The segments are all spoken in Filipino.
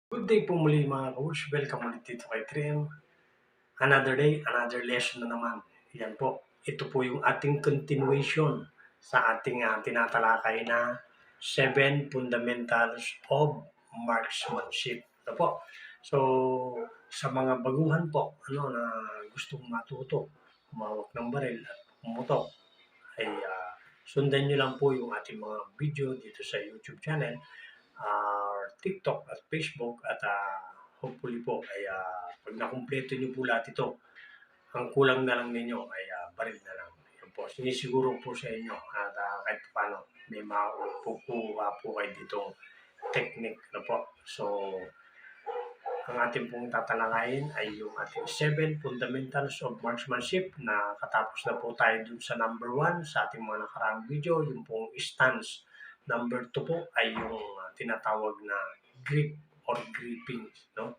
Good day po muli mga coach. Welcome ulit dito kay Trim. Another day, another lesson na naman. Yan po. Ito po yung ating continuation sa ating tinatalakay na 7 Fundamentals of Marksmanship. Ito po. So, sa mga baguhan po na gustong matuto, kumawak ng baril at pumutok, ay sundan nyo lang po yung ating mga video dito sa YouTube channel, TikTok at Facebook at hopefully po ay pag nakumpleto nyo po lahat ito, ang kulang na lang ninyo ay baril na lang. Yan po, sinisiguro po sa inyo at kahit paano may makukuha po kayo ditong technique na po. So, ang ating pong tatalakayin ay yung ating 7 Fundamentals of Marksmanship na katapos na po tayo dun sa number 1 sa ating mga nakaraang video, yung pong stance. Number 2 po ay yung tinatawag na grip or gripping. No?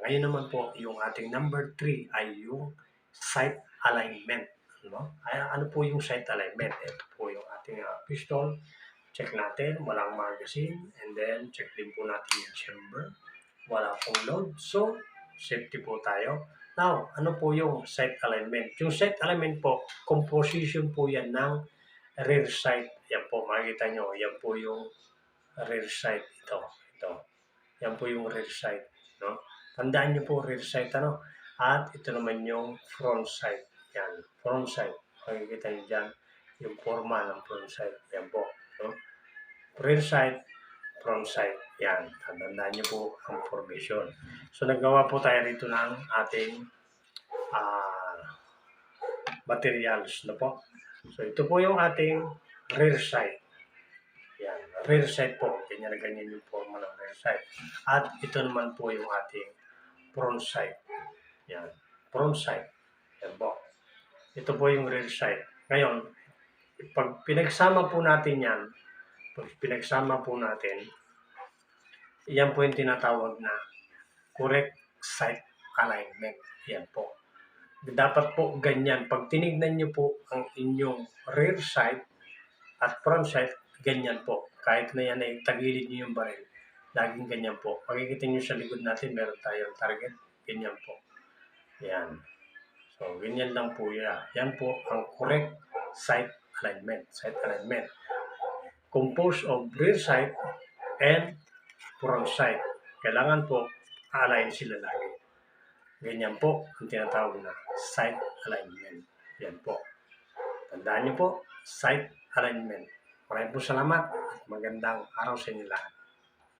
Ngayon naman po, yung ating number 3 ay yung sight alignment. No? Ano po yung sight alignment? Ito po yung ating pistol. Check natin, walang magazine. And then, check din po natin yung chamber. Wala pong load. So, safety po tayo. Now, ano po yung sight alignment? Yung sight alignment po, composition po yan ng rear sight. Yan po, makikita nyo. Yan po yung rear sight. Ito. Yan po yung rear sight. No? Tandaan nyo po rear sight. At ito naman yung front sight. Yan, front sight. Makikita nyo dyan yung forma ng front sight. Yan po. No? Rear sight, front sight. Yan, tandaan nyo po ang formation. So, naggawa po tayo rito ng ating materials na po. So, ito po yung ating rear sight. Yan, rear sight po. Ganyan na ganyan yung forma ng rear sight. At ito naman po yung ating front sight. Yan, front sight. Yan po. Ito po yung rear sight. Ngayon, pag pinagsama po natin yan, yan po yung tinatawag na correct sight alignment. Yan po. Dapat po ganyan. Pag tinignan nyo po ang inyong rear sight at front sight, ganyan po. Kahit na yan ay tagilid nyo yung baril, laging ganyan po. Makikita nyo sa likod natin, meron tayong target. Ganyan po. Yan. So, ganyan lang po yan. Yan po ang correct sight alignment. Sight alignment. Composed of rear sight and front sight. Kailangan po align sila lagi. Ganyan po ang tinatawag na sight alignment. Yan po. Tandaan niyo po, sight alignment. Maraming po salamat at magandang araw sa inyo lahat.